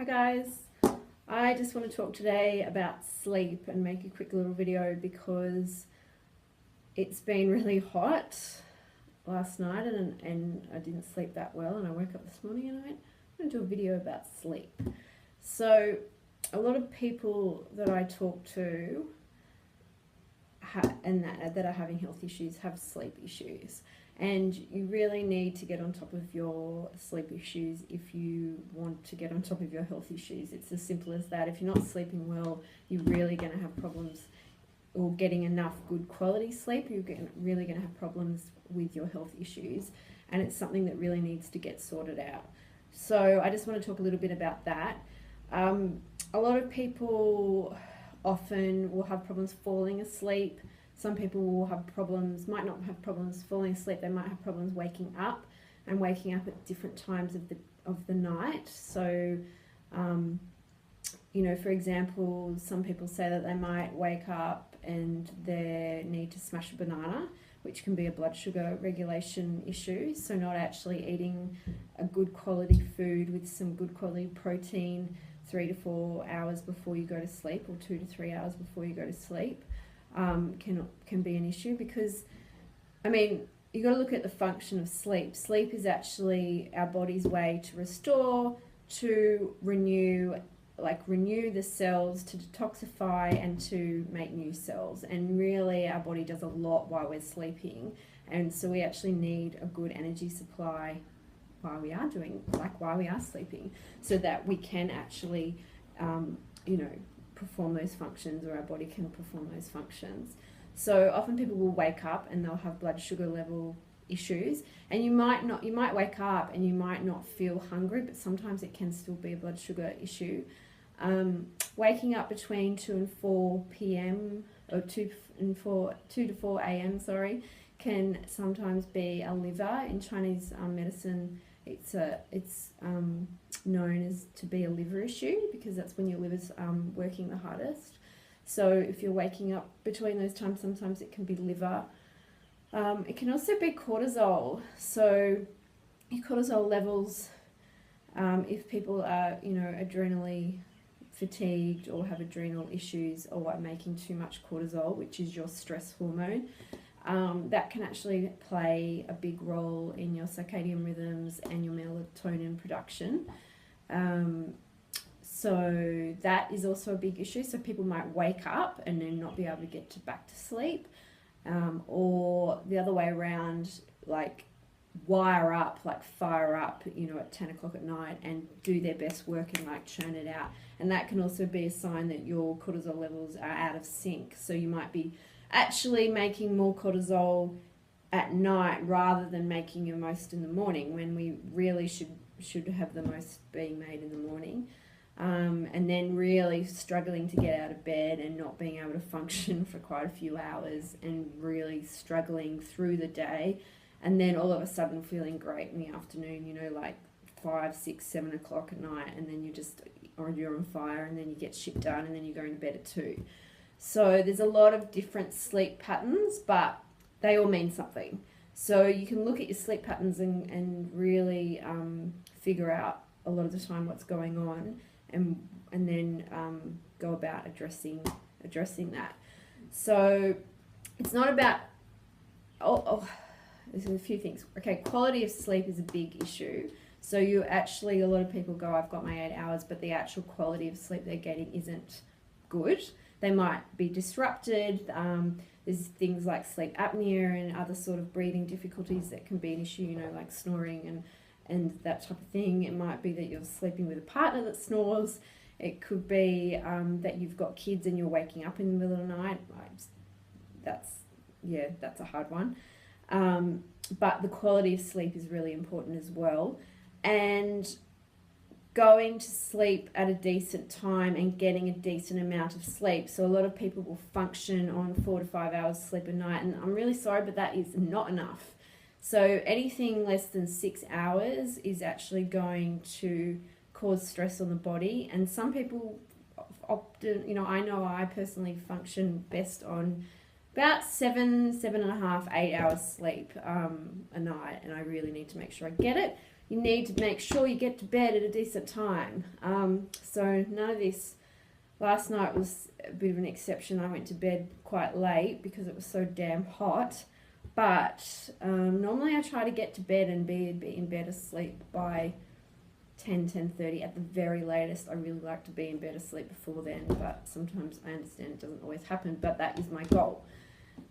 guys, I just want to talk today about sleep and make a quick little video because it's been really hot last night and I didn't sleep that well, and I woke up this morning and I went, I'm going to do a video about sleep. So a lot of people that I talk to that are having health issues have sleep issues, and you really need to get on top of your sleep issues if you want to get on top of your health issues. It's as simple as that. If you're not sleeping well, you're really going to have problems, or getting enough good quality sleep, you're really going to have problems with your health issues, and it's something that really needs to get sorted out. So I just want to talk a little bit about that. A lot of people often will have problems falling asleep. Some people will have problems, might not have problems falling asleep, they might have problems waking up, and waking up at different times of the night. So, you know, for example, some people say that they might wake up and they need to smash a banana, which can be a blood sugar regulation issue. So not actually eating a good quality food with some good quality protein 3 to 4 hours before you go to sleep, or 2 to 3 hours before you go to sleep, can be an issue. Because, I mean, you got to look at the function of sleep. Sleep is actually our body's way to restore, to renew the cells, to detoxify, and to make new cells. And really, our body does a lot while we're sleeping, and so we actually need a good energy supply while we are sleeping, so that we can actually, perform those functions, or our body can perform those functions. So often people will wake up and they'll have blood sugar level issues, and you might wake up and you might not feel hungry, but sometimes it can still be a blood sugar issue. Waking up between 2 and 4 p.m. or 2 to 4 a.m. can sometimes be a liver. In Chinese medicine, it's known as to be a liver issue, because that's when your liver's working the hardest. So if you're waking up between those times, sometimes it can be liver. It can also be cortisol. So your cortisol levels, if people are, adrenally fatigued or have adrenal issues, or are making too much cortisol, which is your stress hormone, that can actually play a big role in your circadian rhythms and your melatonin production. So that is also a big issue. So people might wake up and then not be able to get back to sleep, or the other way around, fire up, at 10 o'clock at night and do their best work and churn it out. And that can also be a sign that your cortisol levels are out of sync. So you might be actually making more cortisol at night rather than making your most in the morning, when we really should have the most being made in the morning. And then really struggling to get out of bed and not being able to function for quite a few hours, and really struggling through the day, and then all of a sudden feeling great in the afternoon, 5, 6, 7 o'clock at night, and then you're on fire, and then you get shit done, and then you go into bed at 2. So there's a lot of different sleep patterns, but they all mean something. So you can look at your sleep patterns and really figure out a lot of the time what's going on, and then go about addressing that. So it's not about there's a few things. Okay, quality of sleep is a big issue. So a lot of people go, I've got my 8 hours, but the actual quality of sleep they're getting isn't good. They might be disrupted. There's things like sleep apnea and other sort of breathing difficulties that can be an issue, like snoring and that type of thing. It might be that you're sleeping with a partner that snores. It could be that you've got kids and you're waking up in the middle of the night. That's a hard one. But the quality of sleep is really important as well. And going to sleep at a decent time and getting a decent amount of sleep. So a lot of people will function on 4 to 5 hours sleep a night, and I'm really sorry, but that is not enough. So anything less than 6 hours is actually going to cause stress on the body. And some people often, I know I personally function best on about 7.5, 8 hours sleep a night, and I really need to make sure I get it. you need to make sure you get to bed at a decent time. So none of this. Last night was a bit of an exception. I went to bed quite late because it was so damn hot. But normally I try to get to bed and be in bed asleep by 10:30 at the very latest. I really like to be in bed asleep before then, but sometimes I understand it doesn't always happen, but that is my goal.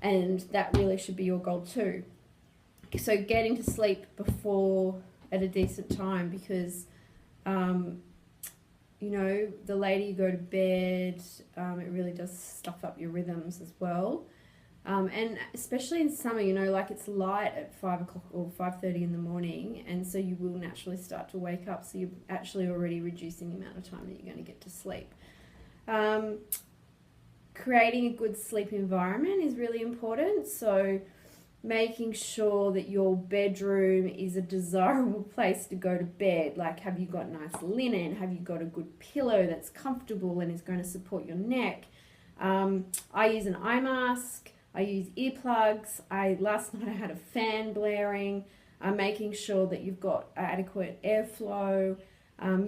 And that really should be your goal too. So getting to sleep before at a decent time, because you know, the later you go to bed, it really does stuff up your rhythms as well. And especially in summer, you know, like it's light at 5 o'clock or 5:30 in the morning, and so you will naturally start to wake up. So you're actually already reducing the amount of time that you're going to get to sleep. Creating a good sleep environment is really important. So making sure that your bedroom is a desirable place to go to bed. Like, have you got nice linen? Have you got a good pillow that's comfortable and is going to support your neck? I use an eye mask. I use earplugs. Last night I had a fan blaring. Making sure that you've got adequate airflow.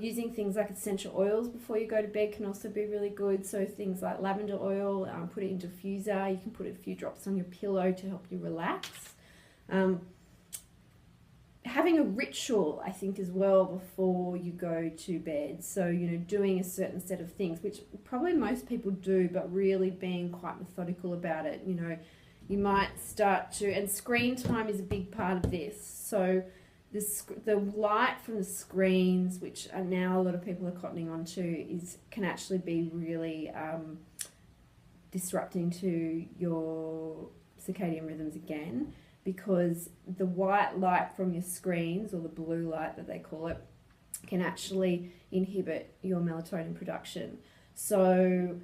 Using things like essential oils before you go to bed can also be really good. So things like lavender oil, put it in diffuser. You can put a few drops on your pillow to help you relax. Having a ritual, I think, as well before you go to bed. So, you know, doing a certain set of things, which probably most people do, but really being quite methodical about it. You know, you might start to, and screen time is a big part of this. So the light from the screens, which are now a lot of people are cottoning on to, can actually be really disrupting to your circadian rhythms again, because the white light from your screens, or the blue light that they call it, can actually inhibit your melatonin production. So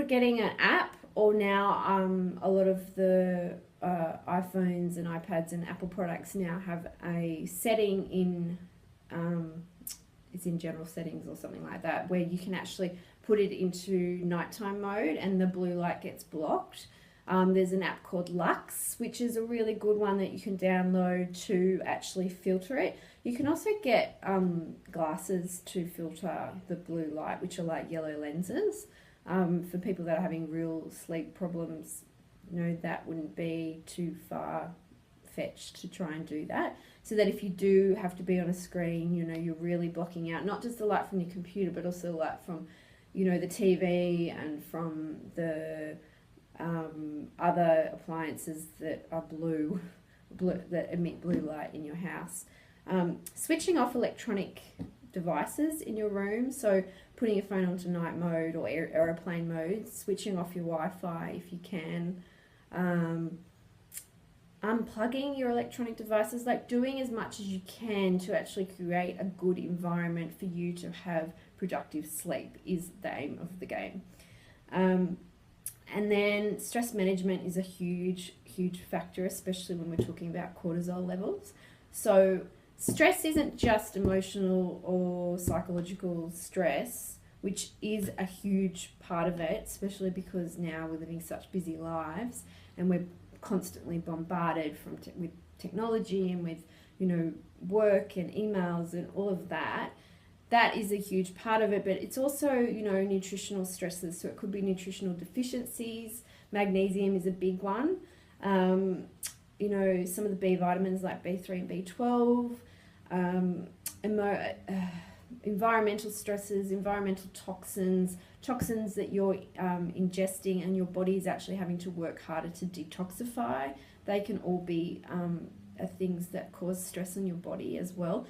getting an app, or now a lot of the iPhones and iPads and Apple products now have a setting in, it's in general settings or something like that, where you can actually put it into nighttime mode and the blue light gets blocked. There's an app called Lux, which is a really good one that you can download to actually filter it. You can also get glasses to filter the blue light, which are like yellow lenses. For people that are having real sleep problems, you know, that wouldn't be too far-fetched to try and do that. So that if you do have to be on a screen, you know, you're really blocking out not just the light from your computer, but also the light from, you know, the TV and from the other appliances that are blue that emit blue light in your house. Switching off electronic devices in your room, so putting your phone onto night mode or aeroplane mode, switching off your Wi-Fi if you can, unplugging your electronic devices, like doing as much as you can to actually create a good environment for you to have productive sleep is the aim of the game. And then stress management is a huge factor, especially when we're talking about cortisol levels. So stress isn't just emotional or psychological stress, which is a huge part of it, especially because now we're living such busy lives and we're constantly bombarded with technology and with, you know, work and emails and all of that. That is a huge part of it, but it's also, you know, nutritional stresses. So it could be nutritional deficiencies. Magnesium is a big one. You know, some of the B vitamins like B3 and B12, environmental stresses, environmental toxins that you're ingesting and your body is actually having to work harder to detoxify. They can all be things that cause stress in your body as well.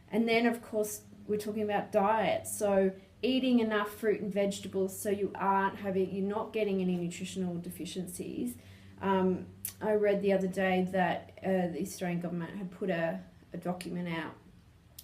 And then, of course, we're talking about diet. So eating enough fruit and vegetables so you're not getting any nutritional deficiencies. I read the other day that the Australian government had put a document out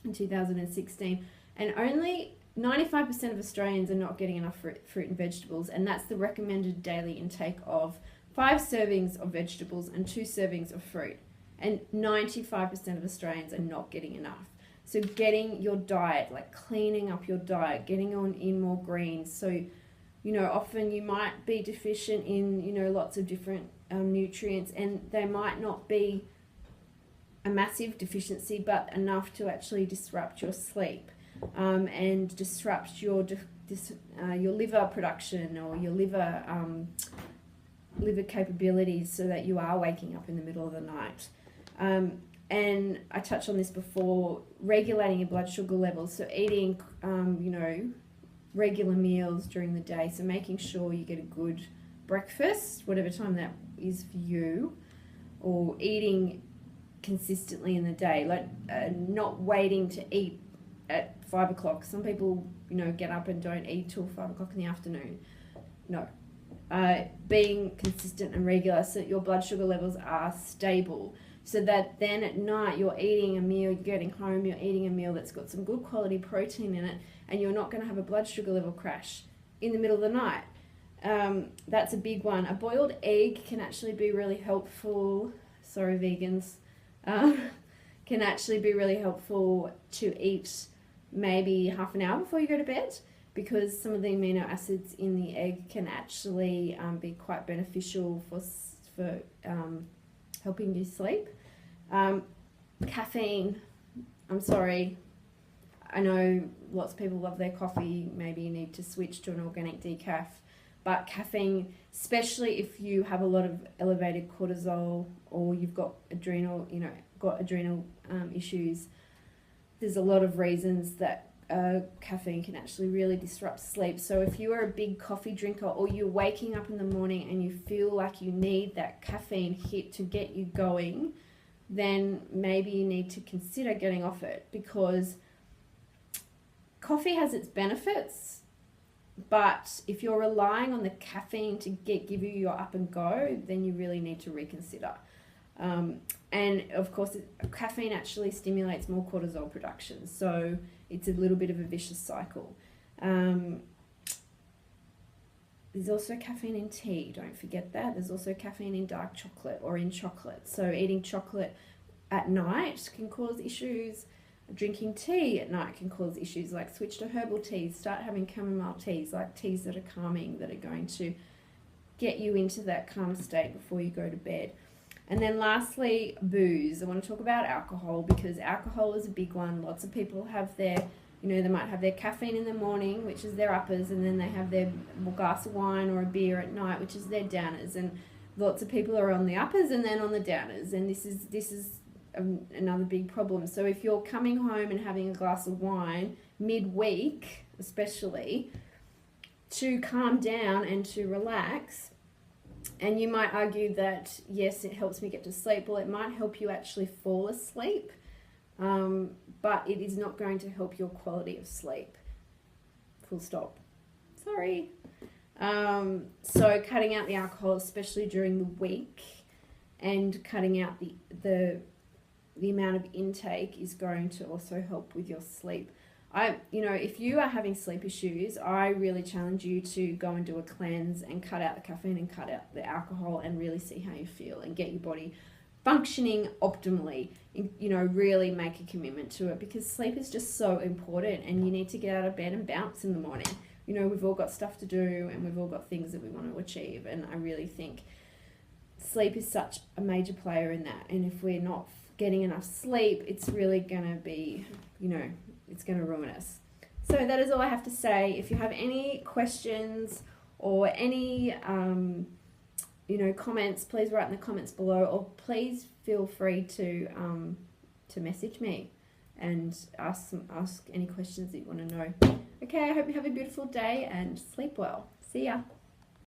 in 2016, and only 95% of Australians are not getting enough fruit and vegetables, and that's the recommended daily intake of 5 servings of vegetables and 2 servings of fruit, and 95% of Australians are not getting enough. So getting your diet, like cleaning up your diet, getting in more greens. So, you know, often you might be deficient in, you know, lots of different nutrients, and they might not be a massive deficiency, but enough to actually disrupt your sleep, and disrupt your liver production or your liver capabilities, so that you are waking up in the middle of the night. And I touched on this before, regulating your blood sugar levels. So eating, regular meals during the day. So making sure you get a good breakfast, whatever time that is for you, or eating consistently in the day, like not waiting to eat at 5 o'clock. Some people, get up and don't eat till 5 o'clock in the afternoon. No. Being consistent and regular so that your blood sugar levels are stable, so that then at night you're eating a meal, you're getting home, you're eating a meal that's got some good quality protein in it, and you're not going to have a blood sugar level crash in the middle of the night. That's a big one. A boiled egg can actually be really helpful. Sorry, vegans. Can actually be really helpful to eat maybe half an hour before you go to bed, because some of the amino acids in the egg can actually be quite beneficial for helping you sleep. Caffeine, I'm sorry, I know lots of people love their coffee, maybe you need to switch to an organic decaf, but caffeine, especially if you have a lot of elevated cortisol or you've got adrenal issues, there's a lot of reasons that caffeine can actually really disrupt sleep. So if you are a big coffee drinker, or you're waking up in the morning and you feel like you need that caffeine hit to get you going, then maybe you need to consider getting off it, because coffee has its benefits, but if you're relying on the caffeine to give you your up and go, then you really need to reconsider. And of course, caffeine actually stimulates more cortisol production, so it's a little bit of a vicious cycle. There's also caffeine in tea, don't forget that. There's also caffeine in dark chocolate or in chocolate. So eating chocolate at night can cause issues. Drinking tea at night can cause issues. Like, switch to herbal teas, start having chamomile teas, like teas that are calming, that are going to get you into that calm state before you go to bed. And then lastly, booze. I want to talk about alcohol, because alcohol is a big one. Lots of people have their, they might have their caffeine in the morning, which is their uppers, and then they have their glass of wine or a beer at night, which is their downers. And lots of people are on the uppers and then on the downers, and this is another big problem. So if you're coming home and having a glass of wine midweek, especially, to calm down and to relax, and you might argue that, yes, it helps me get to sleep. Well, it might help you actually fall asleep, but it is not going to help your quality of sleep. Full stop. Sorry. So cutting out the alcohol, especially during the week, and cutting out the amount of intake is going to also help with your sleep. If you are having sleep issues, I really challenge you to go and do a cleanse and cut out the caffeine and cut out the alcohol and really see how you feel and get your body functioning optimally. Really make a commitment to it, because sleep is just so important, and you need to get out of bed and bounce in the morning. We've all got stuff to do, and we've all got things that we want to achieve, and I really think sleep is such a major player in that. And if we're not getting enough sleep, it's really going to be, it's going to ruin us. So that is all I have to say. If you have any questions or any, comments, please write in the comments below, or please feel free to message me and ask any questions that you want to know. Okay, I hope you have a beautiful day and sleep well. See ya.